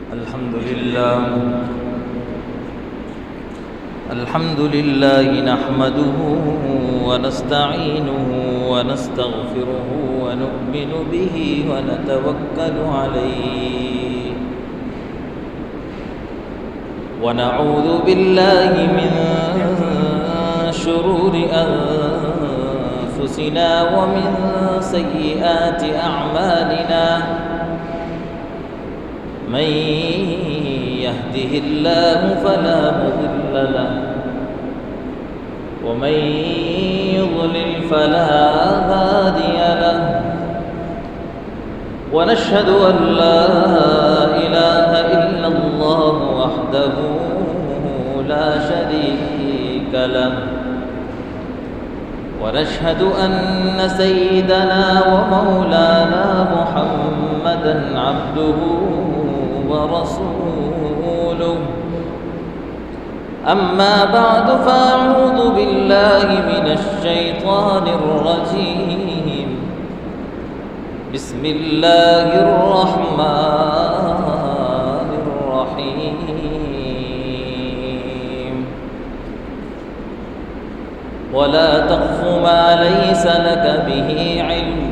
الحمد لله نحمده ونستعينه ونستغفره ونؤمن به ونتوكل عليه ونعوذ بالله من شرور أنفسنا ومن سيئات أعمالنا من يهده الله فلا مضل له ومن يضلل فلا هادي له ونشهد أن لا إله إلا الله وحده لا شريك له ونشهد أن سيدنا ومولانا محمدًا عبده ورسوله أما بعد فأعوذ بالله من الشيطان الرجيم بسم الله الرحمن الرحيم ولا تقف ما ليس لك به علم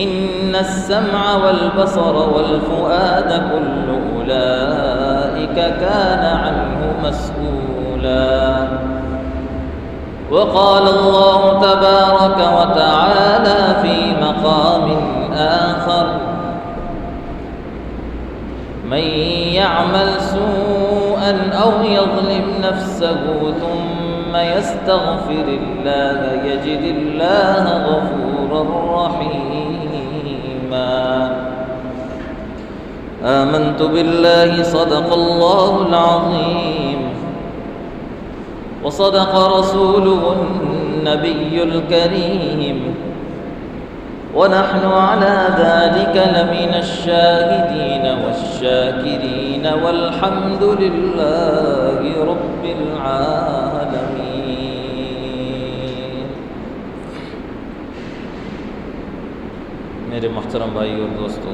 إن السمع والبصر والفؤاد كل أولئك كان عنه مسؤولا وقال الله تبارك وتعالى في مقام آخر من يعمل سوءا أو يظلم نفسه ثم يستغفر الله يجد الله غفورا رحيما آمنت بالله صدق الله العظيم وصدق رسوله النبي الكريم ونحن على ذلك لمن الشاهدين والشاكرين والحمد لله رب العالمين. میرے محترم بھائی اور دوستو،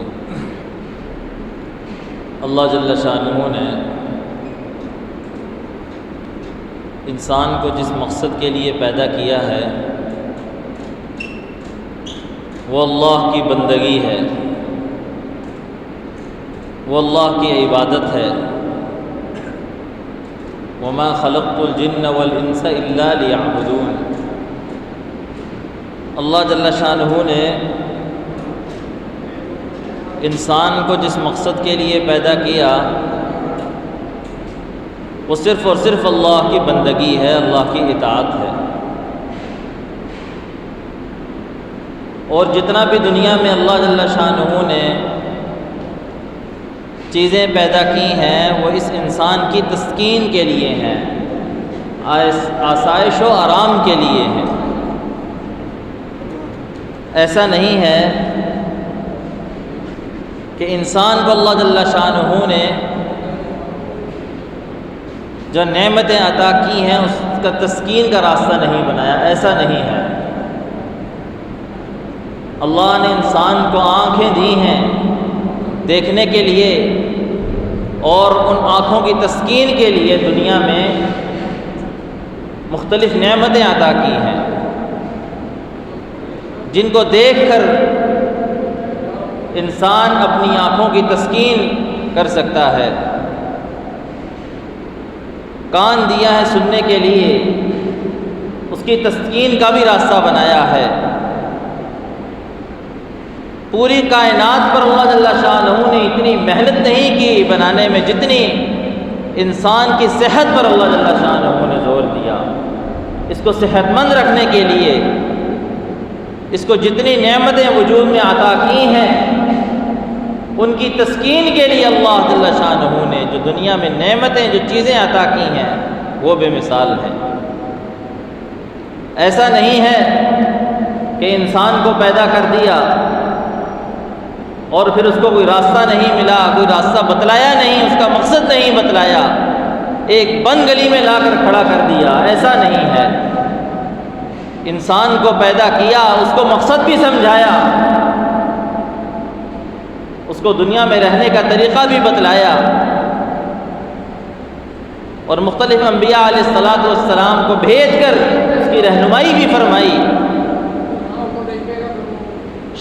اللہ جل شانہ نے انسان کو جس مقصد کے لیے پیدا کیا ہے وہ اللہ کی بندگی ہے، وہ اللہ کی عبادت ہے۔ وما خلقت الجن والانس الا ليعبدون۔ اللہ جل شانہ نے انسان کو جس مقصد کے لیے پیدا کیا وہ صرف اور صرف اللہ کی بندگی ہے، اللہ کی اطاعت ہے۔ اور جتنا بھی دنیا میں اللہ جل شانہ نے چیزیں پیدا کی ہیں وہ اس انسان کی تسکین کے لیے ہیں، آسائش و آرام کے لیے ہیں۔ ایسا نہیں ہے کہ انسان کو اللہ جل شانہ نے جو نعمتیں عطا کی ہیں اس کا تسکین کا راستہ نہیں بنایا، ایسا نہیں ہے۔ اللہ نے انسان کو آنکھیں دی ہیں دیکھنے کے لیے اور ان آنکھوں کی تسکین کے لیے دنیا میں مختلف نعمتیں عطا کی ہیں جن کو دیکھ کر انسان اپنی آنکھوں کی تسکین کر سکتا ہے۔ کان دیا ہے سننے کے لیے، اس کی تسکین کا بھی راستہ بنایا ہے۔ پوری کائنات پر اللہ جل شانہ نے اتنی محنت نہیں کی بنانے میں جتنی انسان کی صحت پر اللہ جل شانہ نے زور دیا۔ اس کو صحت مند رکھنے کے لیے اس کو جتنی نعمتیں وجود میں عطا کی ہیں ان کی تسکین کے لیے اللہ جل شانہ نے جو دنیا میں نعمتیں جو چیزیں عطا کی ہیں وہ بے مثال ہیں۔ ایسا نہیں ہے کہ انسان کو پیدا کر دیا اور پھر اس کو کوئی راستہ نہیں ملا، کوئی راستہ بتلایا نہیں، اس کا مقصد نہیں بتلایا، ایک بند گلی میں لا کر کھڑا کر دیا، ایسا نہیں ہے۔ انسان کو پیدا کیا، اس کو مقصد بھی سمجھایا اس کو دنیا میں رہنے کا طریقہ بھی بتلایا، اور مختلف انبیاء علیہ الصلاۃ والسلام کو بھیج کر اس کی رہنمائی بھی فرمائی،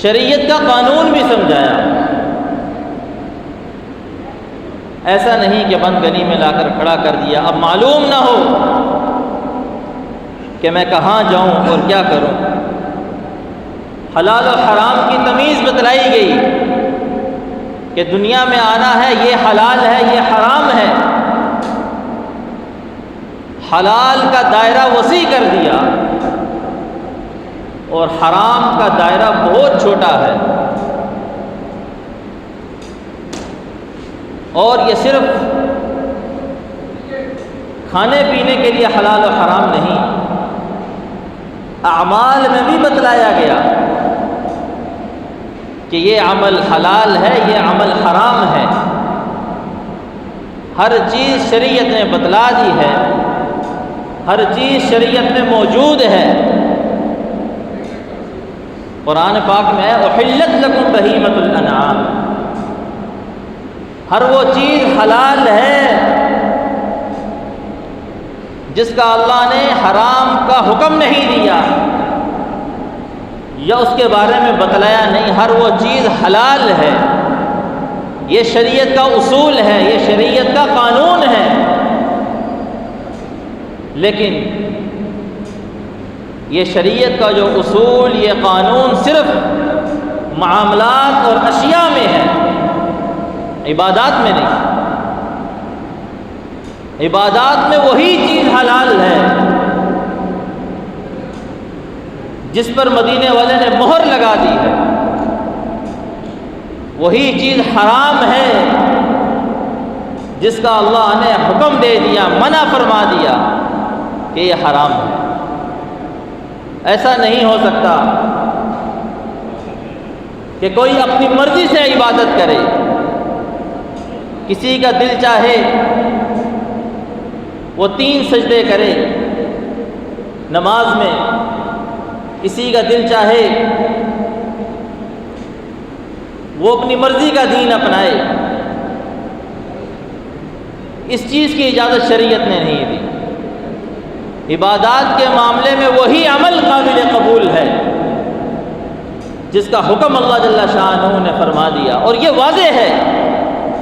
شریعت کا قانون بھی سمجھایا۔ ایسا نہیں کہ بند گنی میں لا کر کھڑا کر دیا، اب معلوم نہ ہو کہ میں کہاں جاؤں اور کیا کروں۔ حلال و حرام کی تمیز بتلائی گئی کہ دنیا میں آنا ہے، یہ حلال ہے، یہ حرام ہے۔ حلال کا دائرہ وسیع کر دیا اور حرام کا دائرہ بہت چھوٹا ہے، اور یہ صرف کھانے پینے کے لیے حلال و حرام نہیں، اعمال میں بھی بتلایا گیا کہ یہ عمل حلال ہے، یہ عمل حرام ہے۔ ہر چیز شریعت نے بتلا دی ہے، ہر چیز شریعت میں موجود ہے۔ قرآن پاک میں احلت لکم بہیمۃ الانعام، ہر وہ چیز حلال ہے جس کا اللہ نے حرام کا حکم نہیں دیا یا اس کے بارے میں بتلایا نہیں، ہر وہ چیز حلال ہے۔ یہ شریعت کا اصول ہے، یہ شریعت کا قانون ہے۔ لیکن یہ شریعت کا جو اصول، یہ قانون صرف معاملات اور اشیاء میں ہے، عبادات میں نہیں۔ عبادات میں وہی چیز حلال ہے جس پر مدینے والے نے مہر لگا دی ہے، وہی چیز حرام ہے جس کا اللہ نے حکم دے دیا، منع فرما دیا کہ یہ حرام ہے۔ ایسا نہیں ہو سکتا کہ کوئی اپنی مرضی سے عبادت کرے، کسی کا دل چاہے وہ 3 سجدے کرے نماز میں، کسی کا دل چاہے وہ اپنی مرضی کا دین اپنائے۔ اس چیز کی اجازت شریعت نے نہیں دی۔ عبادات کے معاملے میں وہی عمل قابل قبول ہے جس کا حکم اللہ جل شانہ نے فرما دیا، اور یہ واضح ہے،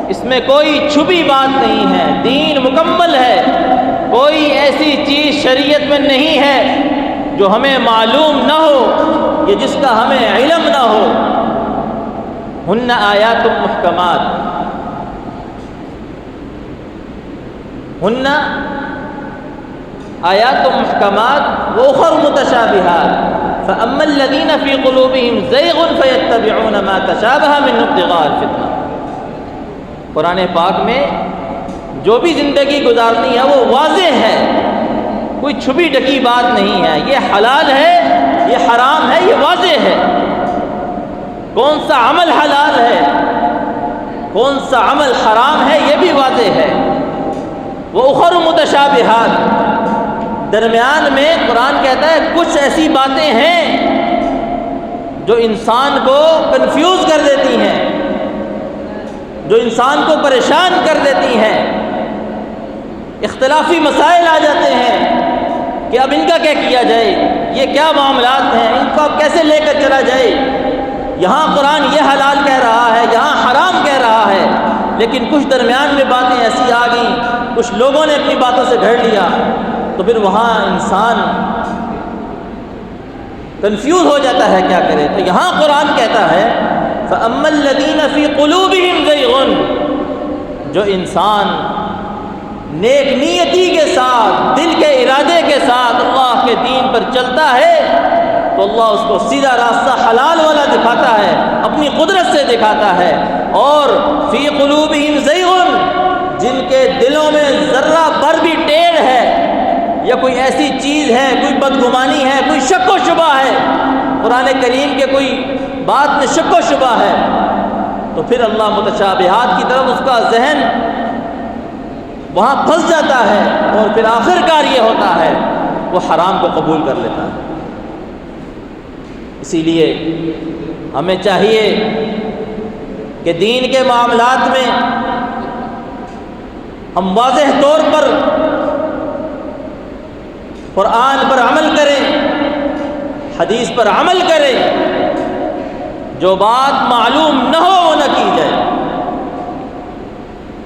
اس میں کوئی چھپی بات نہیں ہے، دین مکمل ہے۔ کوئی ایسی چیز شریعت میں نہیں ہے جو ہمیں معلوم نہ ہو یا جس کا ہمیں علم نہ ہو۔ ہن آیات محکمات، ہن آیات محکمات وأخر متشابہات فأما الذین فی قلوبہم زیغ فیتبعون ما تشابہ من ابتغاء الفتنہ۔ قرآن پاک میں جو بھی زندگی گزارنی ہے وہ واضح ہے، کوئی چھپی ڈکی بات نہیں ہے۔ یہ حلال ہے، یہ حرام ہے، یہ واضح ہے۔ کون سا عمل حلال ہے، کون سا عمل حرام ہے، یہ بھی واضح ہے۔ وأخر متشابہات، درمیان میں قرآن کہتا ہے کچھ ایسی باتیں ہیں جو انسان کو کنفیوز کر دیتی ہیں، جو انسان کو پریشان کر دیتی ہیں۔ اختلافی مسائل آ جاتے ہیں کہ اب ان کا کیا کیا جائے، یہ کیا معاملات ہیں، ان کو اب کیسے لے کر چلا جائے۔ یہاں قرآن یہ حلال کہہ رہا ہے، یہاں حرام کہہ رہا ہے، لیکن کچھ درمیان میں باتیں ایسی آ گئیں، کچھ لوگوں نے اپنی باتوں سے گھڑ لیا، تو پھر وہاں انسان کنفیوز ہو جاتا ہے کیا کرے۔ تو یہاں قرآن کہتا ہے فَأَمَّا الَّذِينَ فِي قُلُوبِهِمْ زَيْغٌ، جو انسان نیک نیتی کے ساتھ، دل کے ارادے کے ساتھ اللہ کے دین پر چلتا ہے تو اللہ اس کو سیدھا راستہ حلال والا دکھاتا ہے، اپنی قدرت سے دکھاتا ہے۔ اور فی قلوبہم زیغ، جن کے دلوں میں ذرہ بھر بھی ٹیڑھ ہے یا کوئی ایسی چیز ہے، کوئی بدگمانی ہے، کوئی شک و شبہ ہے، قرآن کریم کے کوئی بات میں شک و شبہ ہے، تو پھر اللہ متشابہات کی طرف اس کا ذہن وہاں پھنس جاتا ہے، اور پھر آخر کار یہ ہوتا ہے وہ حرام کو قبول کر لیتا ہے۔ اسی لیے ہمیں چاہیے کہ دین کے معاملات میں ہم واضح طور پر قرآن پر عمل کریں، حدیث پر عمل کریں، جو بات معلوم نہ ہو وہ نہ کی جائے۔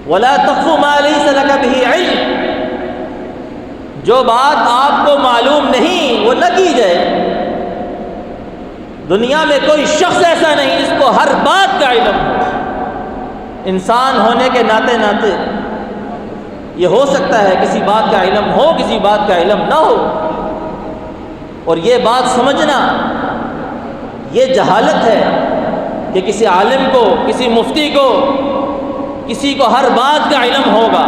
وَلَا تَقْفُ مَا لَيْسَ لَكَ بِهِ عِلْمٌ، جو بات آپ کو معلوم نہیں وہ نہ کی جائے۔ دنیا میں کوئی شخص ایسا نہیں جس کو ہر بات کا علم ہو۔ انسان ہونے کے ناطے یہ ہو سکتا ہے کسی بات کا علم ہو، کسی بات کا علم نہ ہو، اور یہ بات سمجھنا یہ جہالت ہے کہ کسی عالم کو، کسی مفتی کو، کسی کو ہر بات کا علم ہوگا،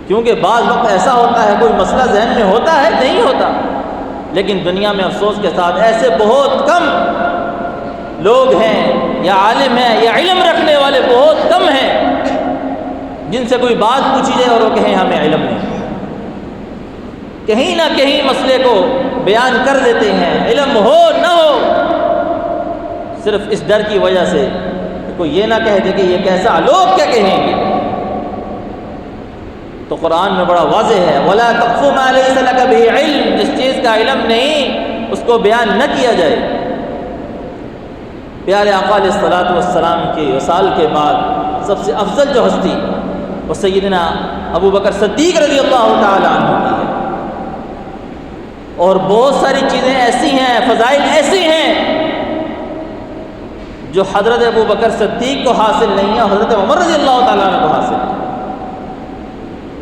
کیونکہ بعض وقت ایسا ہوتا ہے کوئی مسئلہ ذہن میں ہوتا ہے، نہیں ہوتا، لیکن دنیا میں افسوس کے ساتھ ایسے بہت کم لوگ ہیں یا عالم ہیں یا علم رکھنے والے بہت کم ہیں جن سے کوئی بات پوچھی جائے اور وہ کہیں ہمیں علم نہیں۔ کہیں نہ کہیں مسئلے کو بیان کر دیتے ہیں، علم ہو نہ ہو، صرف اس ڈر کی وجہ سے کہ کوئی یہ نہ کہہ دے کہ یہ کیسا، لوگ کیا کہیں گے۔ تو قرآن میں بڑا واضح ہے، وَلَا تَقْفُ مَا لَيْسَ لَكَ بِهِ عِلْمٌ، جس چیز کا علم نہیں اس کو بیان نہ کیا جائے۔ پیارے آقا علیہ الصلوۃ والسلام کے وصال کے بعد سب سے افضل جو ہستی وہ سیدنا ابو بکر صدیق رضی اللہ تعالی عنہ کی ہے، اور بہت ساری چیزیں ایسی ہیں، فضائل ایسی ہیں جو حضرت ابو بکر صدیق کو حاصل نہیں ہے، حضرت عمر رضی اللہ تعالیٰ عنہ کو حاصل ہے۔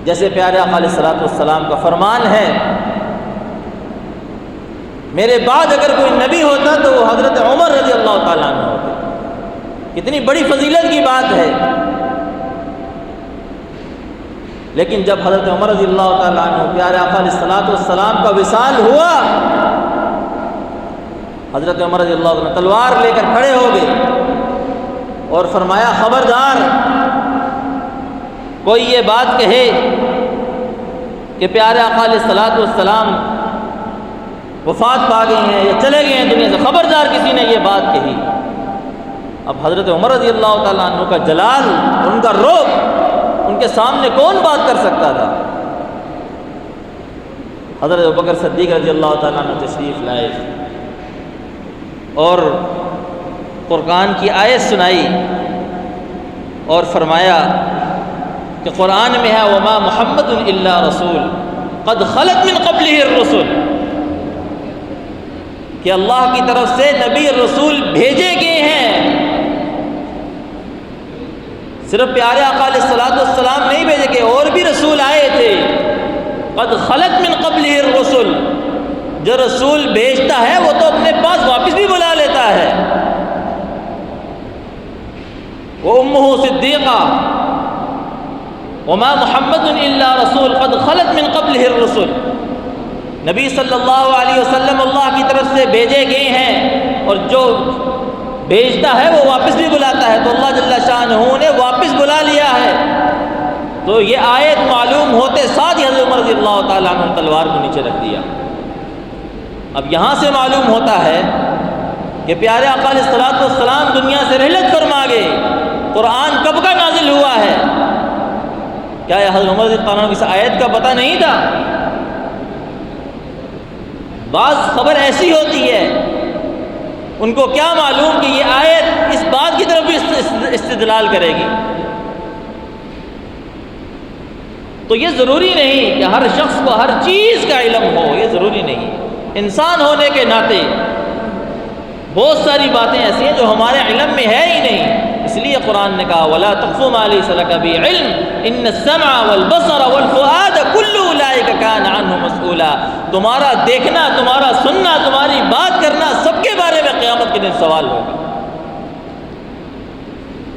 جیسے پیارے آقا علیہ الصلوۃ والسلام کا فرمان ہے، میرے بعد اگر کوئی نبی ہوتا تو وہ حضرت عمر رضی اللہ تعالیٰ عنہ ہوتے۔ کتنی بڑی فضیلت کی بات ہے، لیکن جب حضرت عمر رضی اللہ تعالیٰ عنہ پیارے آقا علیہ الصلوۃ والسلام کا وصال ہوا، حضرت عمر رضی اللہ عنہ تلوار لے کر کھڑے ہو گئے اور فرمایا خبردار کوئی یہ بات کہے کہ پیارے آقا علیہ الصلوۃ والسلام وفات پا گئے ہیں یا چلے گئے ہیں دنیا سے، خبردار کسی نے یہ بات کہی۔ اب حضرت عمر رضی اللہ تعالیٰ عنہ کا جلال، ان کا رعب، ان کے سامنے کون بات کر سکتا تھا؟ حضرت ابوبکر صدیق رضی اللہ تعالیٰ عنہ تشریف لائے اور قرآن کی آیت سنائی اور فرمایا کہ قرآن میں ہے وما محمد الا رسول قد خلت من قبلہ الرسل، کہ اللہ کی طرف سے نبی رسول بھیجے گئے ہیں۔ صرف پیارے آقا علیہ الصلوۃ والسلام نہیں بھیجے گئے، اور بھی رسول آئے تھے۔ قد خلت من قبلہ الرسل، جو رسول بھیجتا ہے وہ تو اپنے پاس واپس بھی بلا لیتا ہے۔ وامہ صدیقہ وما محمد الا رسول قد خلت من قبلہ الرسل، نبی صلی اللہ علیہ وسلم اللہ کی طرف سے بھیجے گئے ہیں، اور جو بھیجتا ہے وہ واپس بھی بلاتا ہے، تو اللہ جل شانہ نے واپس بلا لیا ہے۔ تو یہ آیت معلوم ہوتے ساتھ ہی حضرت عمر رضی اللہ تعالیٰ عنہ نے تلوار کو نیچے رکھ دیا۔ اب یہاں سے معلوم ہوتا ہے کہ پیارے آقا علیہ الصلوۃ والسلام دنیا سے رحلت فرما گئے، قرآن کب کا نازل ہوا ہے؟ کیا یہ حضرت عمر رضی اللہ عنہ کو اس آیت کا پتہ نہیں تھا؟ بعض خبر ایسی ہوتی ہے ان کو کیا معلوم کہ یہ آیت اس بات کی طرف بھی استدلال کرے گی۔ تو یہ ضروری نہیں کہ ہر شخص کو ہر چیز کا علم ہو، یہ ضروری نہیں۔ انسان ہونے کے ناطے بہت ساری باتیں ایسی ہیں جو ہمارے علم میں ہے ہی نہیں، اس لیے قرآن نے کہا وَلَا تَقْفُ مَا لَيْسَ لَكَ بِهِ عِلْمٌ إِنَّ السَّمْعَ وَالْبَصَرَ وَالْفُؤَادَ كُلُّ أُولَٰئِكَ كَانَ عَنْهُ مَسْئُولًا، تمہارا دیکھنا، تمہارا سننا، تمہاری بات کرنا، سب کے بارے میں قیامت کے دن سوال ہوگا۔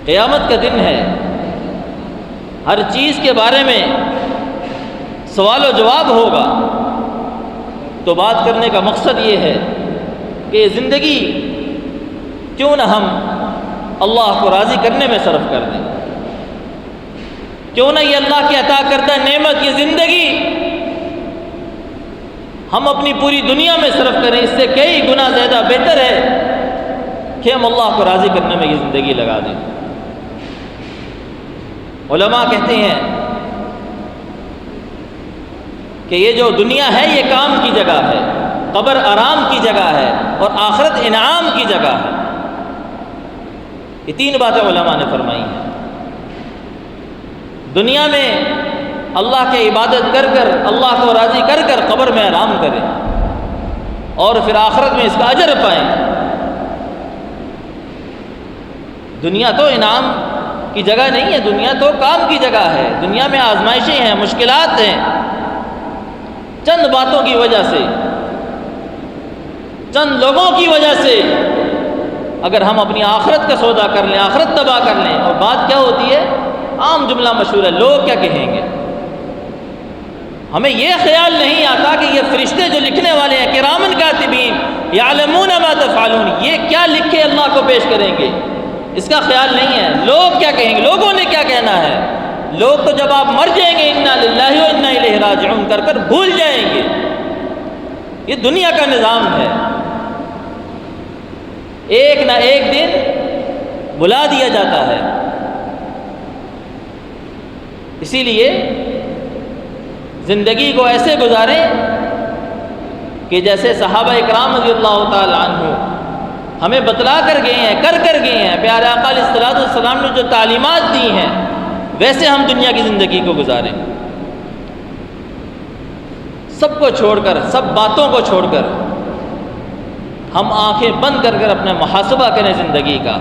قیامت کا دن ہے، ہر چیز کے بارے میں سوال و جواب ہوگا۔ تو بات کرنے کا مقصد یہ ہے کہ یہ زندگی کیوں نہ ہم اللہ کو راضی کرنے میں صرف کر دیں، کیوں نہ یہ اللہ کی عطا کردہ نعمت یہ زندگی ہم اپنی پوری دنیا میں صرف کریں، اس سے کئی گنا زیادہ بہتر ہے کہ ہم اللہ کو راضی کرنے میں یہ زندگی لگا دیں۔ علماء کہتے ہیں کہ یہ جو دنیا ہے یہ کام کی جگہ ہے، قبر آرام کی جگہ ہے، اور آخرت انعام کی جگہ ہے۔ یہ تین باتیں علماء نے فرمائی ہیں۔ دنیا میں اللہ کی عبادت کر کر، اللہ کو راضی کر کر قبر میں آرام کریں، اور پھر آخرت میں اس کا اجر پائیں۔ دنیا تو انعام کی جگہ نہیں ہے، دنیا تو کام کی جگہ ہے۔ دنیا میں آزمائشیں ہیں، مشکلات ہیں، چند باتوں کی وجہ سے، چند لوگوں کی وجہ سے اگر ہم اپنی آخرت کا سودا کر لیں، آخرت تباہ کر لیں، اور بات کیا ہوتی ہے؟ عام جملہ مشہور ہے، لوگ کیا کہیں گے۔ ہمیں یہ خیال نہیں آتا کہ یہ فرشتے جو لکھنے والے ہیں، کرامن کاتبین یعلمون ما تفعلون، یہ کیا لکھ کے اللہ کو پیش کریں گے، اس کا خیال نہیں ہے۔ لوگ کیا کہیں گے، لوگوں نے کیا کہنا ہے۔ لوگ تو جب آپ مر جائیں گے انا للہ و انا الیہ راجعون کر کر بھول جائیں گے۔ یہ دنیا کا نظام ہے، ایک نہ ایک دن بلا دیا جاتا ہے۔ اسی لیے زندگی کو ایسے گزاریں کہ جیسے صحابہ اکرام رضی اللہ تعالی عنہ ہمیں بتلا کر گئے ہیں، کر گئے ہیں۔ پیارے آقا علیہ الصلوۃ والسلام نے جو تعلیمات دی ہیں ویسے ہم دنیا کی زندگی کو گزاریں، سب کو چھوڑ کر، سب باتوں کو چھوڑ کر ہم آنکھیں بند کر کر اپنا محاسبہ کریں زندگی کا۔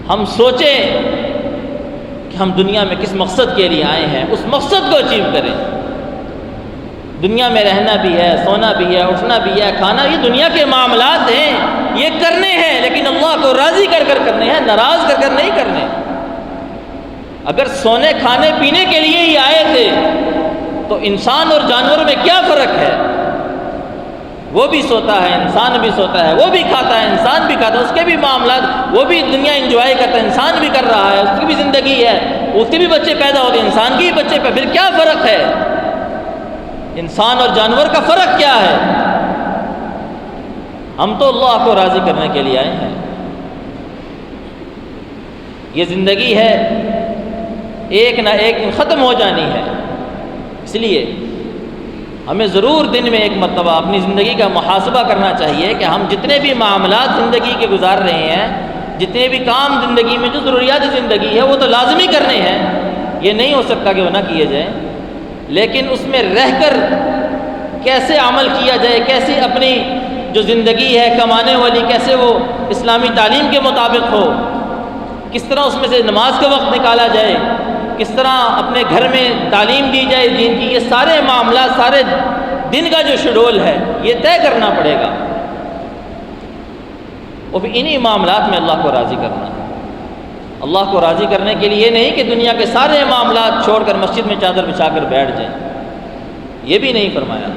ہم سوچیں کہ ہم دنیا میں کس مقصد کے لیے آئے ہیں، اس مقصد کو اچیو کریں۔ دنیا میں رہنا بھی ہے، سونا بھی ہے، اٹھنا بھی ہے، کھانا، یہ دنیا کے معاملات ہیں، یہ کرنے ہیں، لیکن اللہ کو راضی کر کر کرنے ہیں، ناراض کر کر نہیں کرنے۔ اگر سونے کھانے پینے کے لیے ہی آئے تھے تو انسان اور جانور میں کیا فرق ہے؟ وہ بھی سوتا ہے، انسان بھی سوتا ہے، وہ بھی کھاتا ہے، انسان بھی کھاتا ہے، اس کے بھی معاملات، وہ بھی دنیا انجوائے کرتا ہے، انسان بھی کر رہا ہے، اس کی بھی زندگی ہے، اس کے بھی بچے پیدا ہوتے ہیں، انسان کے بھی بچے پھر کیا فرق ہے؟ انسان اور جانور کا فرق کیا ہے؟ ہم تو اللہ کو راضی کرنے کے لیے آئے ہیں۔ یہ زندگی ہے، ایک نہ ایک دن ختم ہو جانی ہے، اس لیے ہمیں ضرور دن میں ایک مرتبہ اپنی زندگی کا محاسبہ کرنا چاہیے کہ ہم جتنے بھی معاملات زندگی کے گزار رہے ہیں، جتنے بھی کام زندگی میں جو ضروریات زندگی ہے وہ تو لازمی کرنے ہیں، یہ نہیں ہو سکتا کہ وہ نہ کیے جائیں، لیکن اس میں رہ کر کیسے عمل کیا جائے، کیسے اپنی جو زندگی ہے کمانے والی کیسے وہ اسلامی تعلیم کے مطابق ہو، کس طرح اس میں سے نماز کا وقت نکالا جائے، کس طرح اپنے گھر میں تعلیم دی جائے دین کی، یہ سارے معاملات، سارے دن کا جو شیڈول ہے یہ طے کرنا پڑے گا، اور پھر انہی معاملات میں اللہ کو راضی کرنا ہے۔ اللہ کو راضی کرنے کے لیے یہ نہیں کہ دنیا کے سارے معاملات چھوڑ کر مسجد میں چادر بچھا کر بیٹھ جائیں، یہ بھی نہیں فرمایا۔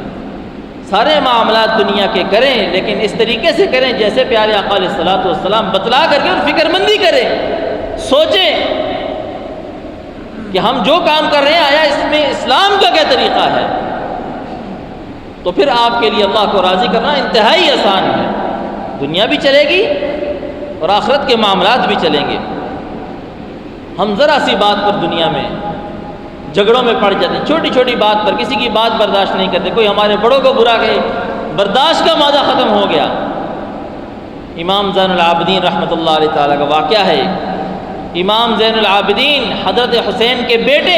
سارے معاملات دنیا کے کریں، لیکن اس طریقے سے کریں جیسے پیارے آقا علیہ الصلوۃ والسلام بتلا کر کے، اور فکر مندی کریں، سوچیں کہ ہم جو کام کر رہے ہیں آیا اس میں اسلام کا کیا طریقہ ہے، تو پھر آپ کے لیے اللہ کو راضی کرنا انتہائی آسان ہے۔ دنیا بھی چلے گی اور آخرت کے معاملات بھی چلیں گے۔ ہم ذرا سی بات پر دنیا میں جھگڑوں میں پڑ جاتے ہیں، چھوٹی چھوٹی بات پر کسی کی بات برداشت نہیں کرتے، کوئی ہمارے بڑوں کو برا کہے، برداشت کا مادہ ختم ہو گیا۔ امام زین العابدین رحمۃ اللہ علیہ تعالیٰ کا واقعہ ہے، امام زین العابدین حضرت حسین کے بیٹے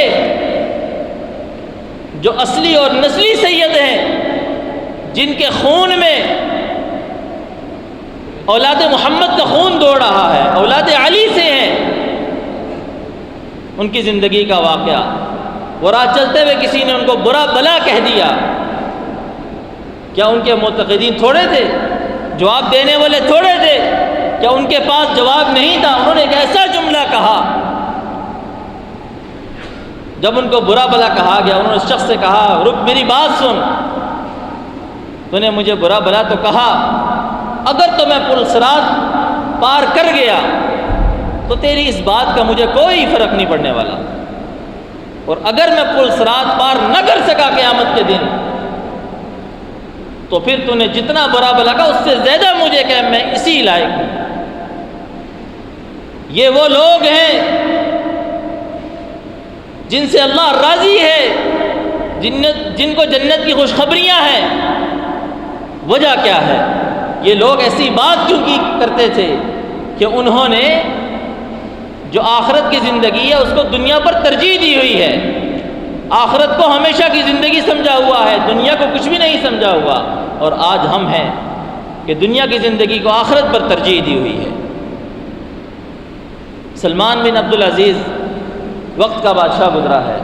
جو اصلی اور نسلی سید ہیں، جن کے خون میں اولاد محمد کا خون دوڑ رہا ہے، اولاد علی سے ہیں، ان کی زندگی کا واقعہ۔ وہ راہ چلتے ہوئے کسی نے ان کو برا بلا کہہ دیا، کیا ان کے معتقدین تھوڑے تھے؟ جواب دینے والے تھوڑے تھے؟ کیا ان کے پاس جواب نہیں تھا؟ انہوں نے ایک ایسا جملہ کہا، جب ان کو برا بلا کہا گیا انہوں نے اس شخص سے کہا، رک میری بات سن، تو نے مجھے برا بلا تو کہا، اگر تو میں پل صراط پار کر گیا تو تیری اس بات کا مجھے کوئی فرق نہیں پڑنے والا، اور اگر میں پل صراط پار نہ کر سکا قیامت کے دن تو پھر تو نے جتنا برا بھلا کہا اس سے زیادہ مجھے کہ میں اسی لائق ہوں۔ یہ وہ لوگ ہیں جن سے اللہ راضی ہے، جن کو جنت کی خوشخبریاں ہیں۔ وجہ کیا ہے؟ یہ لوگ ایسی بات کیوں کی کرتے تھے کہ انہوں نے جو آخرت کی زندگی ہے اس کو دنیا پر ترجیح دی ہوئی ہے، آخرت کو ہمیشہ کی زندگی سمجھا ہوا ہے، دنیا کو کچھ بھی نہیں سمجھا ہوا۔ اور آج ہم ہیں کہ دنیا کی زندگی کو آخرت پر ترجیح دی ہوئی ہے۔ سلمان بن عبدالعزیز وقت کا بادشاہ گزرا ہے،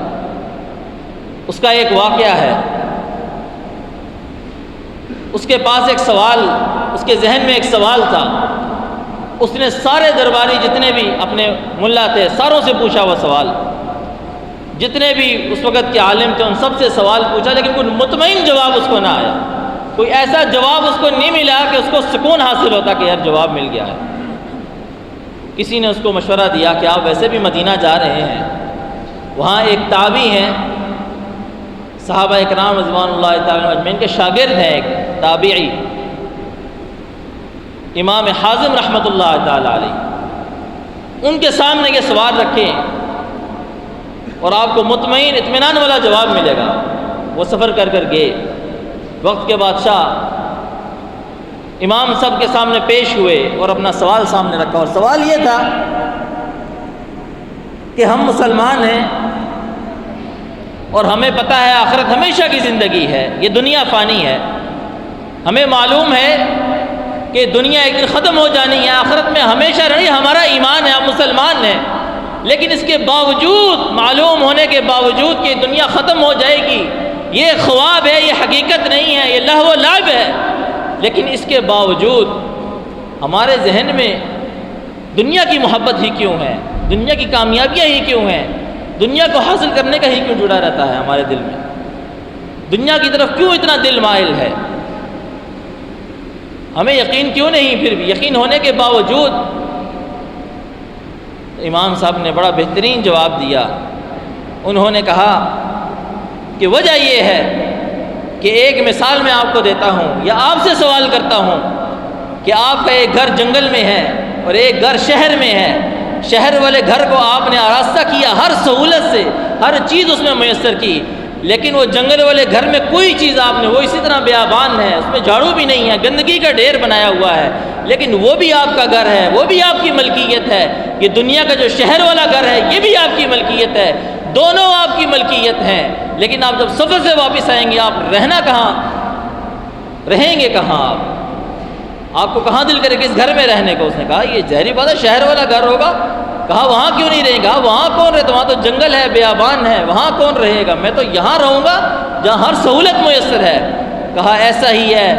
اس کا ایک واقعہ ہے۔ اس کے پاس ایک سوال، اس کے ذہن میں ایک سوال تھا۔ اس نے سارے درباری جتنے بھی اپنے ملا تھے ساروں سے پوچھا وہ سوال، جتنے بھی اس وقت کے عالم تھے ان سب سے سوال پوچھا، لیکن کوئی مطمئن جواب اس کو نہ آیا، کوئی ایسا جواب اس کو نہیں ملا کہ اس کو سکون حاصل ہوتا کہ یار جواب مل گیا ہے۔ کسی نے اس کو مشورہ دیا کہ آپ ویسے بھی مدینہ جا رہے ہیں، وہاں ایک تابعی ہیں، صحابہ اکرام رضوان اللہ تعالی اجمعین کے شاگرد ہیں، ایک تابعی امام حازم رحمۃ اللہ تعالی علیہ، ان کے سامنے یہ سوال رکھیں اور آپ کو مطمئن اطمینان والا جواب ملے گا۔ وہ سفر کر کر گئے، وقت کے بادشاہ امام سب کے سامنے پیش ہوئے اور اپنا سوال سامنے رکھا، اور سوال یہ تھا کہ ہم مسلمان ہیں اور ہمیں پتہ ہے آخرت ہمیشہ کی زندگی ہے، یہ دنیا فانی ہے، ہمیں معلوم ہے کہ دنیا ایک دن ختم ہو جانی ہے، آخرت میں ہمیشہ رہی، ہمارا ایمان ہے، ہم مسلمان ہیں، لیکن اس کے باوجود، معلوم ہونے کے باوجود کہ دنیا ختم ہو جائے گی، یہ خواب ہے، یہ حقیقت نہیں ہے، یہ لہو و لعب ہے، لیکن اس کے باوجود ہمارے ذہن میں دنیا کی محبت ہی کیوں ہے، دنیا کی کامیابیاں ہی کیوں ہیں، دنیا کو حاصل کرنے کا ہی کیوں جڑا رہتا ہے ہمارے دل میں، دنیا کی طرف کیوں اتنا دل مائل ہے، ہمیں یقین کیوں نہیں؟ پھر بھی یقین ہونے کے باوجود امام صاحب نے بڑا بہترین جواب دیا۔ انہوں نے کہا کہ وجہ یہ ہے کہ ایک مثال میں آپ کو دیتا ہوں یا آپ سے سوال کرتا ہوں کہ آپ کا ایک گھر جنگل میں ہے اور ایک گھر شہر میں ہے، شہر والے گھر کو آپ نے آراستہ کیا، ہر سہولت سے ہر چیز اس میں میسر کی، لیکن وہ جنگل والے گھر میں کوئی چیز آپ نے، وہ اسی طرح بیابان ہے، اس میں جھاڑو بھی نہیں ہے، گندگی کا ڈھیر بنایا ہوا ہے، لیکن وہ بھی آپ کا گھر ہے، وہ بھی آپ کی ملکیت ہے۔ یہ دنیا کا جو شہر والا گھر ہے یہ بھی آپ کی ملکیت ہے، دونوں آپ کی ملکیت ہیں، لیکن آپ جب سفر سے واپس آئیں گے آپ رہنا کہاں، رہیں گے کہاں، آپ کو کہاں دل کرے کہ اس گھر میں رہنے کو؟ اس نے کہا یہ ظاہری بات ہے شہر والا گھر ہوگا۔ کہا وہاں کیوں نہیں رہیں گا؟ وہاں کون رہے؟ وہاں تو جنگل ہے، بیابان ہے، وہاں کون رہے گا؟ میں تو یہاں رہوں گا جہاں ہر سہولت میسر ہے۔ کہا ایسا ہی ہے،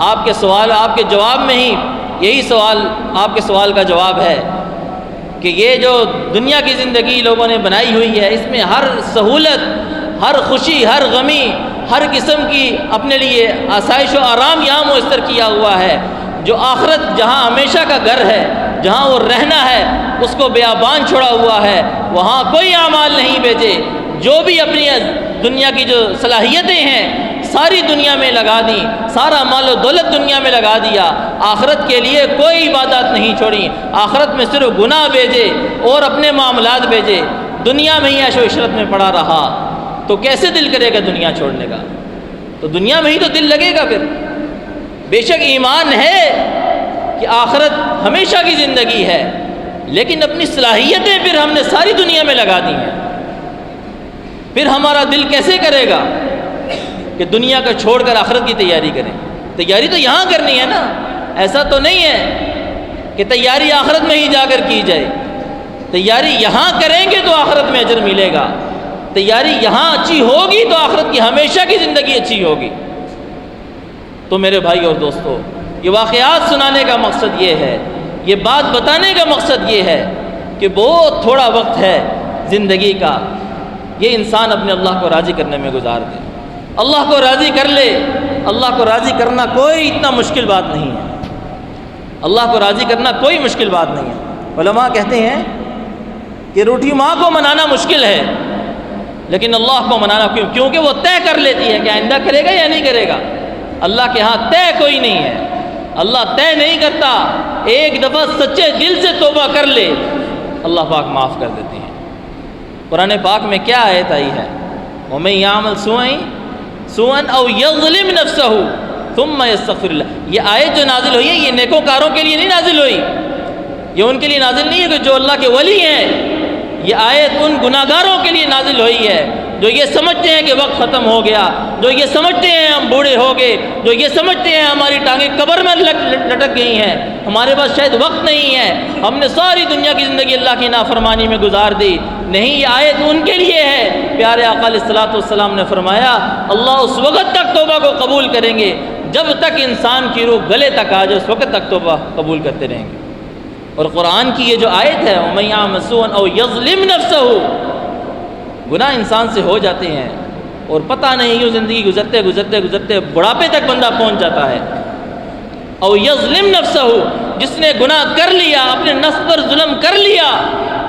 آپ کے سوال، آپ کے جواب میں ہی یہی سوال، آپ کے سوال کا جواب ہے کہ یہ جو دنیا کی زندگی لوگوں نے بنائی ہوئی ہے، اس میں ہر سہولت، ہر خوشی، ہر غمی، ہر قسم کی اپنے لیے آسائش و آرام یہاں میسر کیا ہوا ہے، جو آخرت جہاں ہمیشہ کا گھر ہے، جہاں وہ رہنا ہے، اس کو بیابان چھوڑا ہوا ہے، وہاں کوئی اعمال نہیں بھیجے، جو بھی اپنی دنیا کی جو صلاحیتیں ہیں ساری دنیا میں لگا دیں، سارا مال و دولت دنیا میں لگا دیا، آخرت کے لیے کوئی عبادات نہیں چھوڑی، آخرت میں صرف گناہ بھیجے اور اپنے معاملات بھیجے، دنیا میں ہی عیش و عشرت میں پڑا رہا، تو کیسے دل کرے گا دنیا چھوڑنے کا؟ تو دنیا میں ہی تو دل لگے گا پھر۔ بے شک ایمان ہے کہ آخرت ہمیشہ کی زندگی ہے، لیکن اپنی صلاحیتیں پھر ہم نے ساری دنیا میں لگا دی ہیں، پھر ہمارا دل کیسے کرے گا کہ دنیا کا چھوڑ کر آخرت کی تیاری کریں؟ تیاری تو یہاں کرنی ہے نا، ایسا تو نہیں ہے کہ تیاری آخرت میں ہی جا کر کی جائے، تیاری یہاں کریں گے تو آخرت میں اجر ملے گا، تیاری یہاں اچھی ہوگی تو آخرت کی ہمیشہ کی زندگی اچھی ہوگی۔ تو میرے بھائی اور دوستو، یہ واقعات سنانے کا مقصد یہ ہے، یہ بات بتانے کا مقصد یہ ہے کہ بہت تھوڑا وقت ہے زندگی کا، یہ انسان اپنے اللہ کو راضی کرنے میں گزار دے، اللہ کو راضی کر لے۔ اللہ کو راضی کرنا کوئی اتنا مشکل بات نہیں ہے، اللہ کو راضی کرنا کوئی مشکل بات نہیں ہے۔ علماء کہتے ہیں کہ روٹھی ماں کو منانا مشکل ہے، لیکن اللہ کو منانا کیوں؟ کیونکہ وہ طے کر لیتی ہے کہ آئندہ کرے گا یا نہیں کرے گا۔ اللہ کے ہاں طے کوئی نہیں ہے، اللہ طے نہیں کرتا، ایک دفعہ سچے دل سے توبہ کر لے اللہ پاک معاف کر دیتے ہیں۔ قرآن پاک میں کیا آیت آئی ہے؟ وَمَن يَعْمَلْ سُوءًا أَوْ يَظْلِمْ نَفْسَهُ ثُمَّ يَسْتَغْفِرِ اللَّهُ، یہ آیت جو نازل ہوئی ہے یہ نیکوکاروں کے لیے نہیں نازل ہوئی، یہ ان کے لیے نازل نہیں ہے کہ جو اللہ کے ولی ہیں، یہ آیت ان گناہگاروں کے لیے نازل ہوئی ہے جو یہ سمجھتے ہیں کہ وقت ختم ہو گیا، جو یہ سمجھتے ہیں ہم بوڑھے ہو گئے، جو یہ سمجھتے ہیں ہماری ٹانگیں قبر میں لٹک گئی ہیں، ہمارے پاس شاید وقت نہیں ہے، ہم نے ساری دنیا کی زندگی اللہ کی نافرمانی میں گزار دی۔ نہیں، یہ آیت ان کے لیے ہے۔ پیارے آقا علیہ الصلوۃ والسلام نے فرمایا اللہ اس وقت تک توبہ کو قبول کریں گے جب تک انسان کی روح گلے تک آ جائے، اس وقت تک توبہ قبول کرتے رہیں گے۔ اور قرآن کی یہ جو آیت ہے وَمَن يَعْمَلْ سُوءًا أَوْ يَظْلِمْ نَفْسَهُ، گناہ انسان سے ہو جاتے ہیں اور پتہ نہیں یوں زندگی گزرتے گزرتے گزرتے بڑھاپے تک بندہ پہنچ جاتا ہے۔ او یظلم نفسہ، جس نے گناہ کر لیا، اپنے نفس پر ظلم کر لیا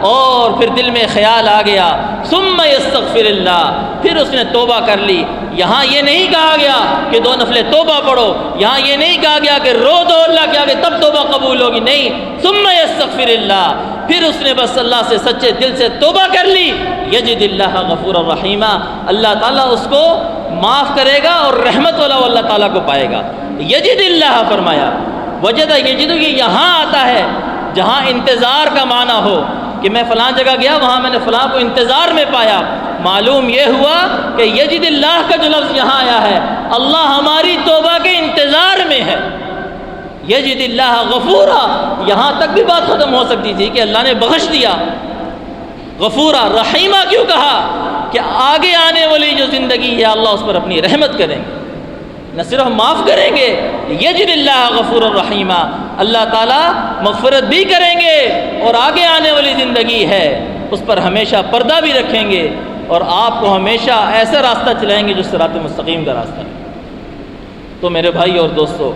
اور پھر دل میں خیال آ گیا ثم یستغفر اللہ، پھر اس نے توبہ کر لی۔ یہاں یہ نہیں کہا گیا کہ 2 نفلیں توبہ پڑھو، یہاں یہ نہیں کہا گیا کہ رو دو اللہ کے آگے تب توبہ قبول ہوگی، نہیں، ثم یستغفر اللہ، پھر اس نے بس اللہ سے سچے دل سے توبہ کر لی، یجد اللہ غفور الرحیم، اللہ تعالیٰ اس کو معاف کرے گا اور رحمت والا وہ اللہ تعالیٰ کو پائے گا۔ یجد اللہ فرمایا، وجد یجد یہ یہاں آتا ہے جہاں انتظار کا معنی ہو کہ میں فلاں جگہ گیا وہاں میں نے فلاں کو انتظار میں پایا، معلوم یہ ہوا کہ یجد اللہ کا جو لفظ یہاں آیا ہے اللہ ہماری توبہ کے انتظار میں ہے۔ یجد اللہ غفورا، یہاں تک بھی بات ختم ہو سکتی تھی کہ اللہ نے بخش دیا، غفورا رحیمہ کیوں کہا کہ آگے آنے والی جو زندگی ہے اللہ اس پر اپنی رحمت کریں گے، نہ صرف معاف کریں گے، یجد اللہ غفور الرحیمہ، اللہ تعالیٰ مغفرت بھی کریں گے اور آگے آنے والی زندگی ہے اس پر ہمیشہ پردہ بھی رکھیں گے اور آپ کو ہمیشہ ایسا راستہ چلائیں گے جو صراط مستقیم کا راستہ ہے۔ تو میرے بھائی اور دوستو،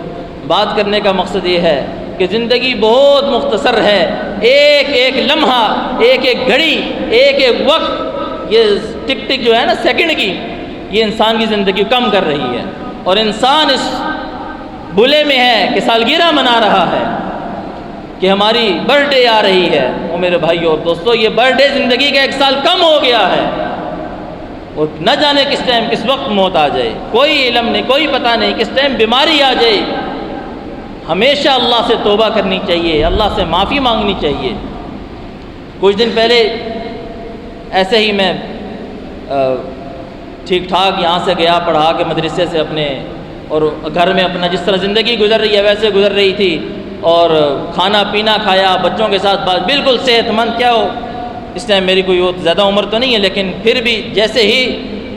بات کرنے کا مقصد یہ ہے کہ زندگی بہت مختصر ہے، ایک ایک لمحہ، ایک ایک گھڑی، ایک ایک وقت، یہ ٹک ٹک جو ہے نا سیکنڈ کی، یہ انسان کی زندگی کم کر رہی ہے اور انسان اس بھولے میں ہے کہ سالگرہ منا رہا ہے کہ ہماری برتھ ڈے آ رہی ہے۔ وہ میرے بھائیو اور دوستو، یہ برتھ ڈے زندگی کا 1 سال کم ہو گیا ہے اور نہ جانے کس ٹائم کس وقت موت آ جائے، کوئی علم نہیں، کوئی پتہ نہیں کس ٹائم بیماری آ جائے۔ ہمیشہ اللہ سے توبہ کرنی چاہیے، اللہ سے معافی مانگنی چاہیے۔ کچھ دن پہلے ایسے ہی میں ٹھیک ٹھاک یہاں سے گیا پڑھا کے مدرسے سے اپنے، اور گھر میں اپنا جس طرح زندگی گزر رہی ہے ویسے گزر رہی تھی، اور کھانا پینا کھایا بچوں کے ساتھ، بات بالکل صحت مند، کیا ہو اس ٹائم میری کوئی زیادہ عمر تو نہیں ہے لیکن پھر بھی جیسے ہی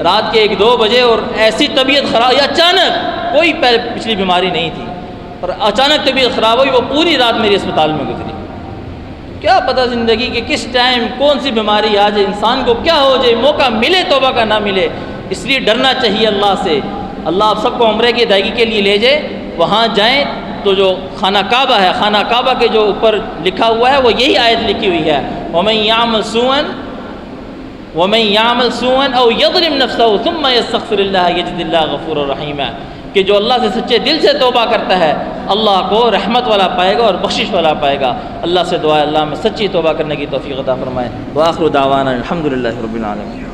رات کے 1-2 بجے اور ایسی طبیعت خراب، یا اچانک کوئی پچھلی بیماری نہیں تھی اور اچانک طبیعت خراب ہوئی، وہ پوری رات میری اسپتال میں گزری۔ کیا پتہ زندگی کے کس ٹائم کون سی بیماری آ جائے، انسان کو کیا ہو جائے، موقع ملے توبہ کا نہ ملے، اس لیے ڈرنا چاہیے اللہ سے۔ اللہ آپ سب کو عمرے کی ادائیگی کے لیے لے جائے، وہاں جائیں تو جو خانہ کعبہ ہے، خانہ کعبہ کے جو اوپر لکھا ہوا ہے وہ یہی آیت لکھی ہوئی ہے، وَمَن يَعْمَلْ سُوءًا أَوْ يَظْلِمْ نَفْسَهُ ثُمَّ يَسْتَغْفِرِ اللَّهَ يَجِدِ اللَّهَ غَفُورًا رَحِيمًا، کہ جو اللہ سے سچے دل سے توبہ کرتا ہے اللہ کو رحمت والا پائے گا اور بخشش والا پائے گا۔ اللہ سے دعا ہے اللہ میں سچی توبہ کرنے کی توفیق عطا فرمائے۔ وآخر دعوانا الحمدللہ رب العالمین۔